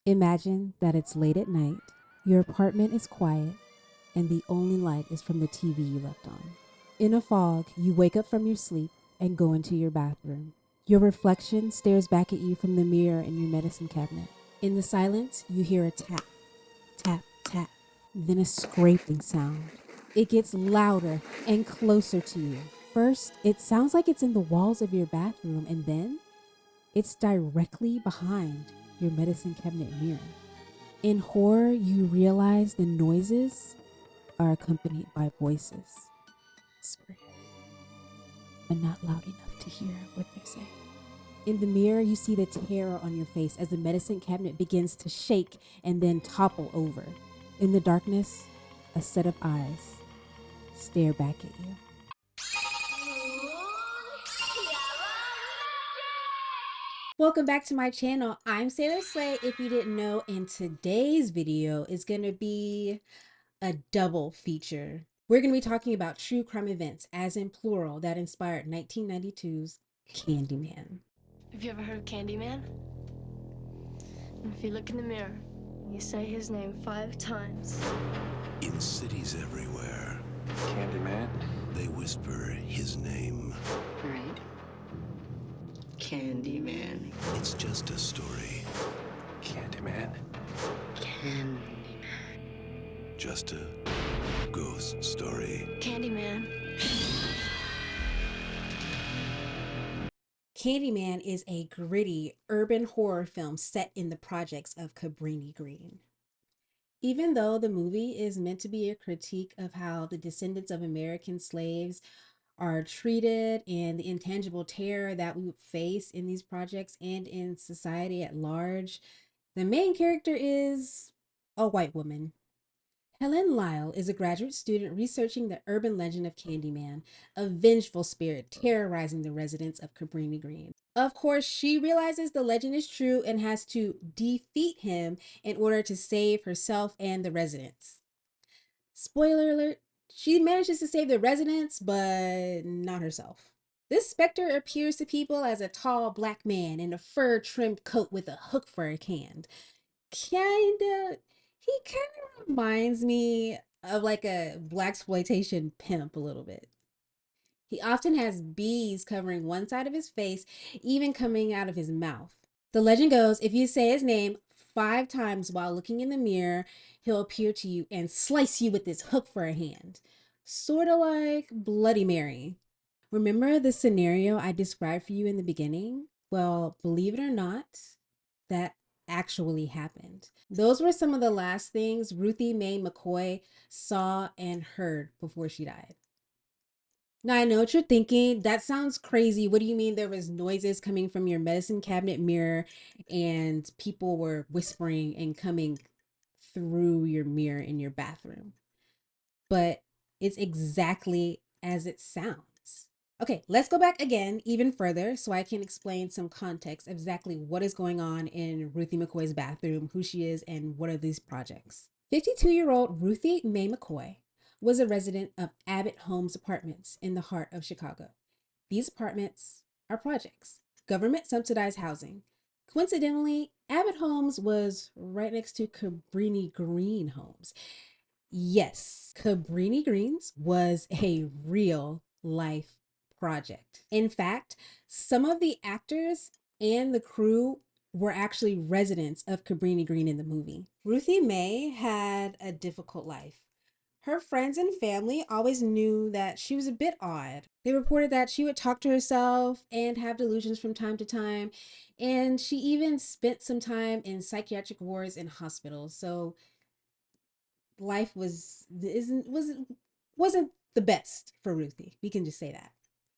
Imagine that it's late at night, your apartment is quiet, and the only light is from the TV you left on. In a fog, you wake up from your sleep and go into your bathroom. Your reflection stares back at you from the mirror in your medicine cabinet. In the silence, you hear a tap, tap, tap, then a scraping sound. It gets louder and closer to you. First, it sounds like it's in the walls of your bathroom, and then it's directly behind your medicine cabinet mirror. In horror, you realize the noises are accompanied by voices, whispering, but not loud enough to hear what they're saying. In the mirror, you see the terror on your face as the medicine cabinet begins to shake and then topple over. In the darkness, a set of eyes stare back at you. Welcome back to my channel. I'm Sailor Slay, if you didn't know, and today's video is going to be a double feature. We're going to be talking about true crime events, as in plural, that inspired 1992's Candyman. Have you ever heard of Candyman? If you look in the mirror, you say his name 5 times. In cities everywhere, Candyman? they whisper his name. Right. Candyman. It's just a story, Candyman? Candyman. just a ghost story. Candyman. Candyman is a gritty urban horror film set in the projects of Cabrini Green. Even though the movie is meant to be a critique of how the descendants of American slaves are treated and the intangible terror that we face in these projects and in society at large, the main character is a white woman. Helen Lyle is a graduate student researching the urban legend of Candyman, a vengeful spirit terrorizing the residents of Cabrini Green. Of course, she realizes the legend is true and has to defeat him in order to save herself and the residents. Spoiler alert, she manages to save the residents, but not herself. This specter appears to people as a tall black man in a fur-trimmed coat with a hook for a hand. He kind of reminds me of like a blaxploitation pimp a little bit. He often has bees covering one side of his face, even coming out of his mouth. The legend goes, if you say his name 5 times while looking in the mirror, he'll appear to you and slice you with his hook for a hand. Sort of like Bloody Mary. Remember the scenario I described for you in the beginning? Well, believe it or not, that actually happened. Those were some of the last things Ruthie Mae McCoy saw and heard before she died. Now, I know what you're thinking. That sounds crazy. What do you mean there was noises coming from your medicine cabinet mirror and people were whispering and coming through your mirror in your bathroom? But it's exactly as it sounds. Okay, let's go back again even further so I can explain some context of exactly what is going on in Ruthie McCoy's bathroom, who she is, and what are these projects. 52-year-old Ruthie Mae McCoy was a resident of Abbott Homes Apartments in the heart of Chicago. These apartments are projects, government subsidized housing. Coincidentally, Abbott Homes was right next to Cabrini Green Homes. Yes, Cabrini Greens was a real life project. In fact, some of the actors and the crew were actually residents of Cabrini Green in the movie. Ruthie Mae had a difficult life. Her friends and family always knew that she was a bit odd. They reported that she would talk to herself and have delusions from time to time, and she even spent some time in psychiatric wards and hospitals. So life wasn't the best for Ruthie. We can just say that.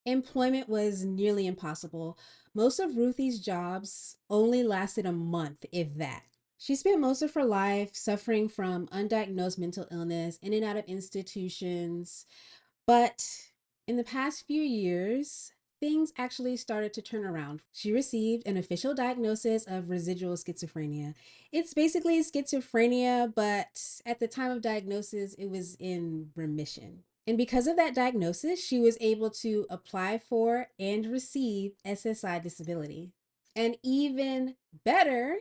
Employment was nearly impossible. Most of Ruthie's jobs only lasted a month, if that. She spent most of her life suffering from undiagnosed mental illness, in and out of institutions. But in the past few years, things actually started to turn around. She received an official diagnosis of residual schizophrenia. It's basically schizophrenia, but at the time of diagnosis, it was in remission. And because of that diagnosis, she was able to apply for and receive SSI disability. And even better,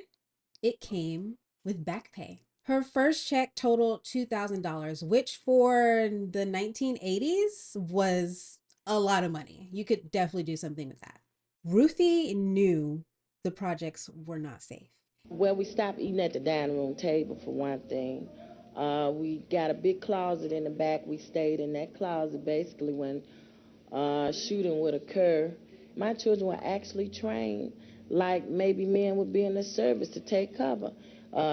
It came with back pay. Her first check totaled $2,000, which for the 1980s was a lot of money. You could definitely do something with that. Ruthie knew the projects were not safe. Well, we stopped eating at the dining room table for one thing. We got a big closet in the back. We stayed in that closet basically when shooting would occur. My children were actually trained like maybe men would be in the service to take cover,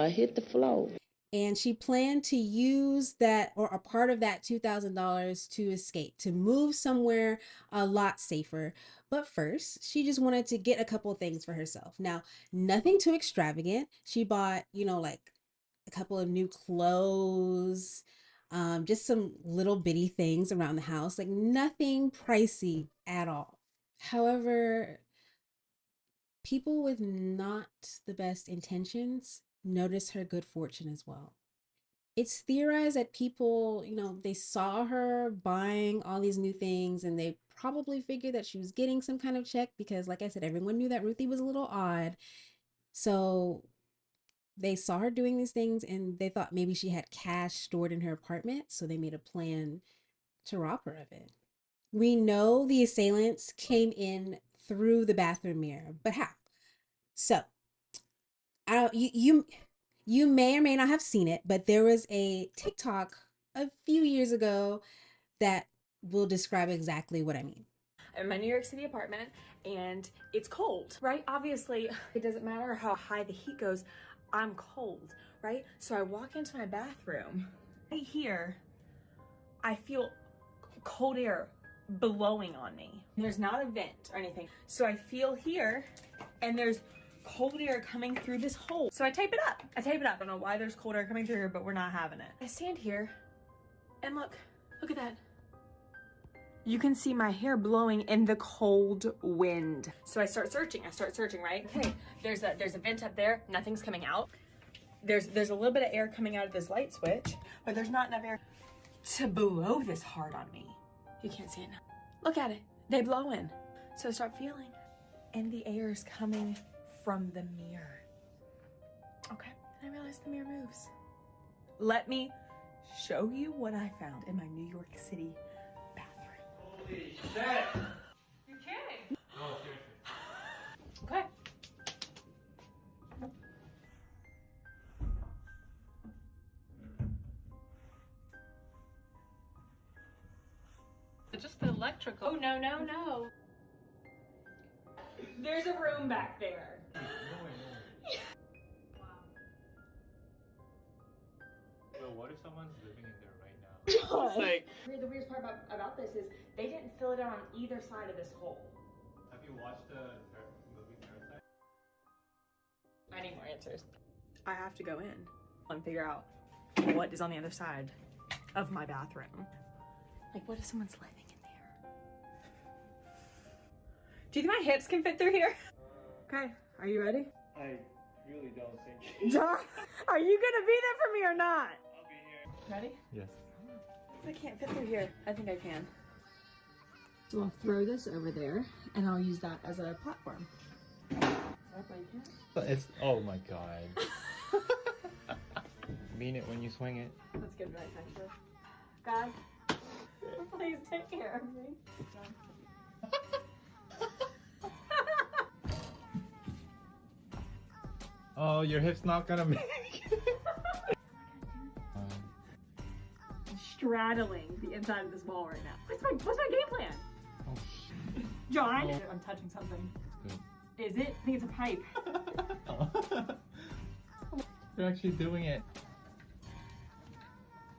hit the floor. And she planned to use that or a part of that $2,000 to escape, to move somewhere a lot safer. But first, she just wanted to get a couple things for herself. Now, nothing too extravagant. She bought, like a couple of new clothes, just some little bitty things around the house, like nothing pricey at all. However, people with not the best intentions notice her good fortune as well. It's theorized that people, they saw her buying all these new things and they probably figured that she was getting some kind of check because, like I said, everyone knew that Ruthie was a little odd. So they saw her doing these things and they thought maybe she had cash stored in her apartment. So they made a plan to rob her of it. We know the assailants came in through the bathroom mirror, but how? So I don't you may or may not have seen it, but there was a TikTok a few years ago that will describe exactly what I mean. I'm in my New York City apartment and it's cold, right? Obviously, it doesn't matter how high the heat goes, I'm cold, right? So I walk into my bathroom. Right here, I feel cold air blowing on me. There's not a vent or anything. So I feel here and there's cold air coming through this hole. So I tape it up. I don't know why there's cold air coming through here, but we're not having it. I stand here and look at that. You can see my hair blowing in the cold wind. So I start searching, right? Okay, there's a vent up there, nothing's coming out. There's a little bit of air coming out of this light switch, but there's not enough air to blow this hard on me. You can't see it now. Look at it, they blow in. So I start feeling, and the air is coming from the mirror. Okay, and I realize the mirror moves. Let me show you what I found in my New York City bathroom. Holy shit! You're kidding. No, seriously. Okay. It's just the electrical. Oh, no. There's a room back there. No way. Well, what if someone's living in there right now? It's like, The weirdest part about this is they didn't fill it out on either side of this hole. have you watched the movie Parasite? I need more answers. I have to go in and figure out what is on the other side of my bathroom. Like, what if someone's living in there? Do you think my hips can fit through here? Okay, are you ready? I really don't think. John, are you gonna be there for me or not? I'll be here. Ready? Yes. I can't fit through here. I think I can. So I'll throw this over there, and I'll use that as a platform. It's, oh my god. Mean it when you swing it. That's good advice, actually. God, please take care of me. Oh, your hip's not gonna make it. Straddling the inside of this wall right now. What's my game plan? Oh, John, Oh. I'm touching something. good. Is it? I think it's a pipe. They're actually doing it.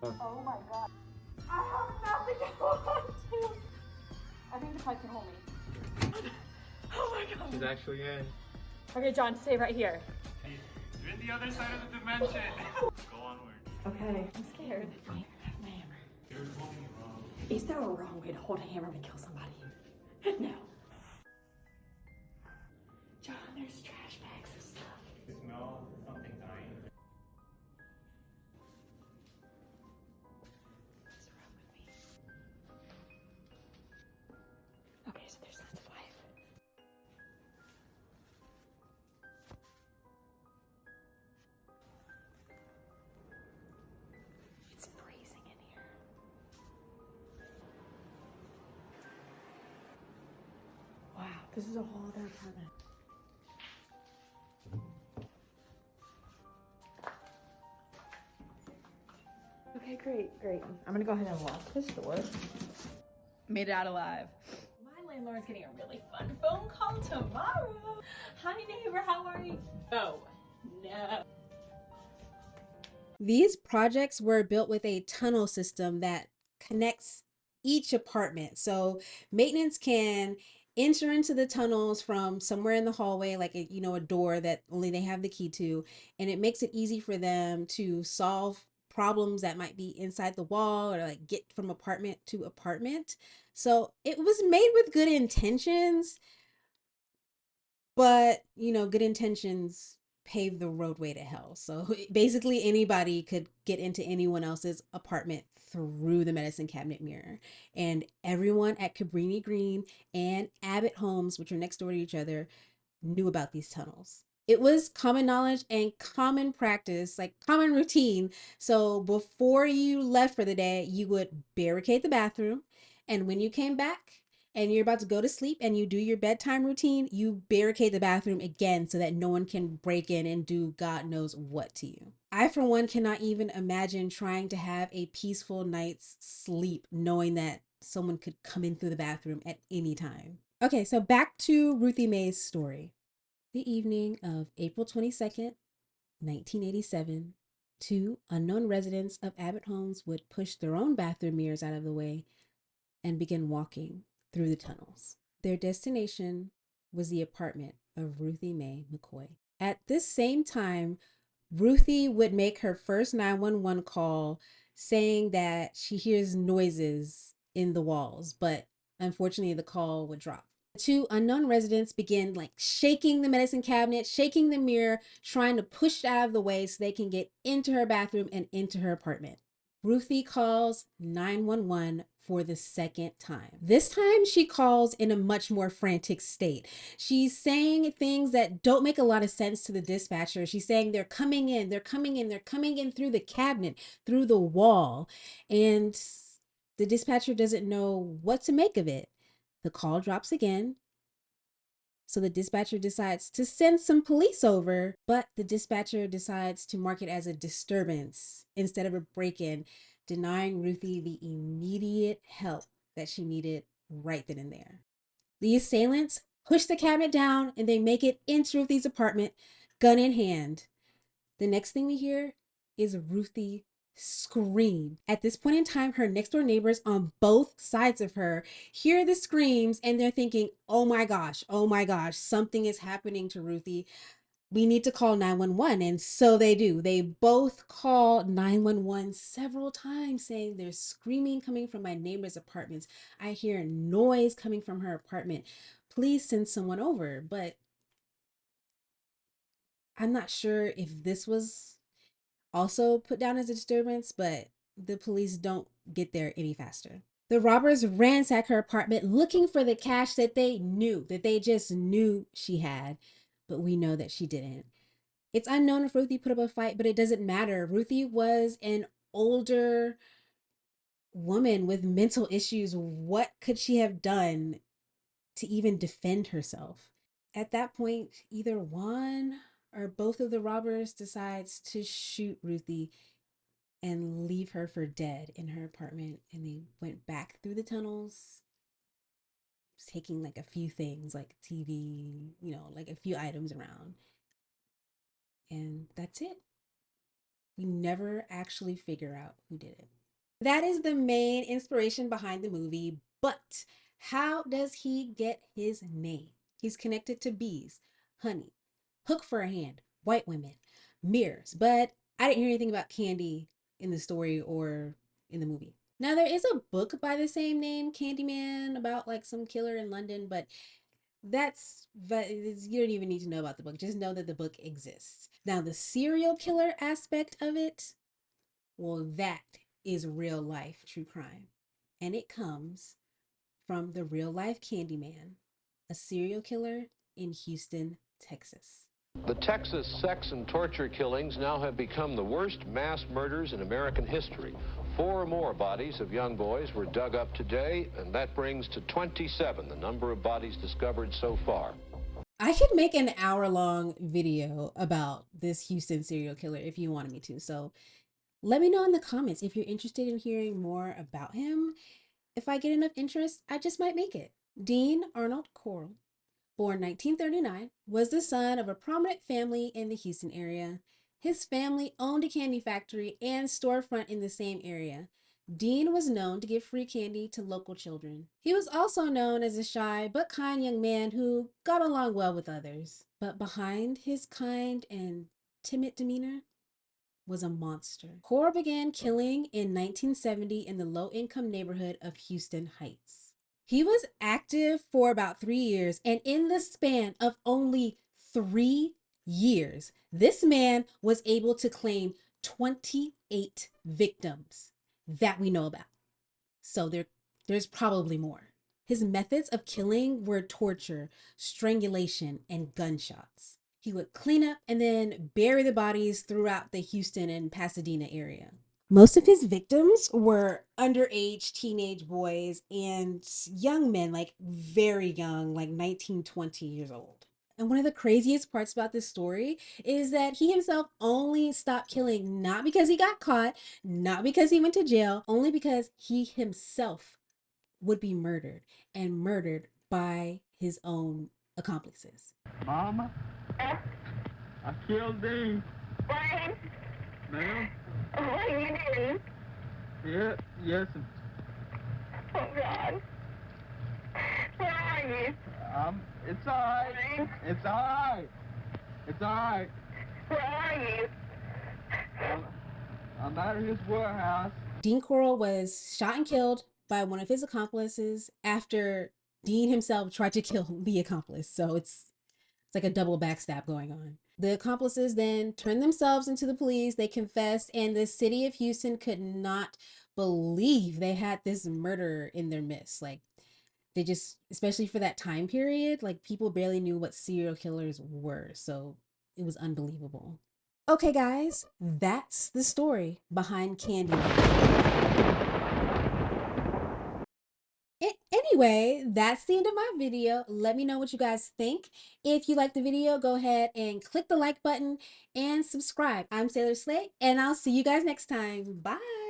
Oh my god. I have nothing to hold on to. I think the pipe can hold me. Oh my god. She's actually in. Okay, John, stay right here. You're in the other side of the dimension. Go onward. Okay. I'm scared. I have my hammer. You're totally wrong. Is there a wrong way to hold a hammer to kill somebody? No. John, there's trash bags of stuff. You smell something dying. What's wrong with me? Okay, so there's lots of life. This is a whole other apartment. Okay, great. I'm gonna go ahead and lock this door. Made it out alive. My landlord's getting a really fun phone call tomorrow. Hi neighbor, how are you? Oh, no. These projects were built with a tunnel system that connects each apartment. So maintenance can enter into the tunnels from somewhere in the hallway, like a door that only they have the key to, and it makes it easy for them to solve problems that might be inside the wall or like get from apartment to apartment. So it was made with good intentions, but good intentions pave the roadway to hell. So basically anybody could get into anyone else's apartment through the medicine cabinet mirror. And everyone at Cabrini Green and Abbott Homes, which are next door to each other, knew about these tunnels. It was common knowledge and common practice, like common routine. So before you left for the day, you would barricade the bathroom. And when you came back and you're about to go to sleep and you do your bedtime routine, you barricade the bathroom again so that no one can break in and do God knows what to you. I, for one, cannot even imagine trying to have a peaceful night's sleep knowing that someone could come in through the bathroom at any time. Okay, so back to Ruthie Mae's story. The evening of April 22nd, 1987, two unknown residents of Abbott Homes would push their own bathroom mirrors out of the way and begin walking through the tunnels. Their destination was the apartment of Ruthie Mae McCoy. At this same time, Ruthie would make her first 911 call saying that she hears noises in the walls, but unfortunately the call would drop. Two unknown residents begin shaking the medicine cabinet, shaking the mirror, trying to push it out of the way so they can get into her bathroom and into her apartment. Ruthie calls 911 for the second time. This time she calls in a much more frantic state. She's saying things that don't make a lot of sense to the dispatcher. She's saying they're coming in through the cabinet, through the wall. And the dispatcher doesn't know what to make of it. The call drops again. So the dispatcher decides to send some police over, but the dispatcher decides to mark it as a disturbance instead of a break-in, denying Ruthie the immediate help that she needed right then and there. The assailants push the cabinet down and they make it into Ruthie's apartment, gun in hand. The next thing we hear is Ruthie scream. At this point in time, her next door neighbors on both sides of her hear the screams and they're thinking, oh my gosh, something is happening to Ruthie. We need to call 911. And so they do. They both call 911 several times saying there's screaming coming from my neighbor's apartments. I hear noise coming from her apartment. Please send someone over. But I'm not sure if this was also put down as a disturbance, but the police don't get there any faster. The robbers ransack her apartment looking for the cash that they just knew she had, but we know that she didn't. It's unknown if Ruthie put up a fight, but it doesn't matter. Ruthie was an older woman with mental issues. What could she have done to even defend herself? At that point, either one or both of the robbers decides to shoot Ruthie and leave her for dead in her apartment. And they went back through the tunnels, taking a few things like TV, a few items around. And that's it. We never actually figure out who did it. That is the main inspiration behind the movie, but how does he get his name? He's connected to bees, honey, hook for a hand, white women, mirrors, but I didn't hear anything about candy in the story or in the movie. Now, there is a book by the same name, Candyman, about some killer in London, but you don't even need to know about the book. Just know that the book exists. Now, the serial killer aspect of it, well, that is real life true crime. And it comes from the real life Candyman, a serial killer in Houston, Texas. The Texas sex and torture killings now have become the worst mass murders in American history. 4 more bodies of young boys were dug up today, and that brings to 27 the number of bodies discovered so far. I could make an hour-long video about this Houston serial killer if you wanted me to. So let me know in the comments if you're interested in hearing more about him. If I get enough interest, I just might make it. Dean Arnold Corll, born 1939, was the son of a prominent family in the Houston area. His family owned a candy factory and storefront in the same area. Dean was known to give free candy to local children. He was also known as a shy but kind young man who got along well with others. But behind his kind and timid demeanor was a monster. Corll began killing in 1970 in the low-income neighborhood of Houston Heights. He was active for about 3 years, and in the span of only 3 years, this man was able to claim 28 victims that we know about. So there's probably more. His methods of killing were torture, strangulation, and gunshots. He would clean up and then bury the bodies throughout the Houston and Pasadena area. Most of his victims were underage teenage boys and young men, like very young, like 19, 20 years old. And one of the craziest parts about this story is that he himself only stopped killing not because he got caught, not because he went to jail, only because he himself would be murdered, and murdered by his own accomplices. Mama? I killed Dean. Brian? Ma'am? What are you doing? Yeah, yes. Oh, God. Where are you? It's alright. Brian? It's alright. It's alright. Where are you? I'm out of his warehouse. Dean Corll was shot and killed by one of his accomplices after Dean himself tried to kill the accomplice. So it's like a double backstab going on. The accomplices then turned themselves into the police. They confessed, and the city of Houston could not believe they had this murderer in their midst. Like, they just, especially for that time period, like people barely knew what serial killers were. So it was unbelievable. Okay, guys, that's the story behind Candyman. Anyway, that's the end of my video. Let me know what you guys think. If you like the video, go ahead and click the like button and subscribe. I'm Sailor Slate, and I'll see you guys next time. Bye.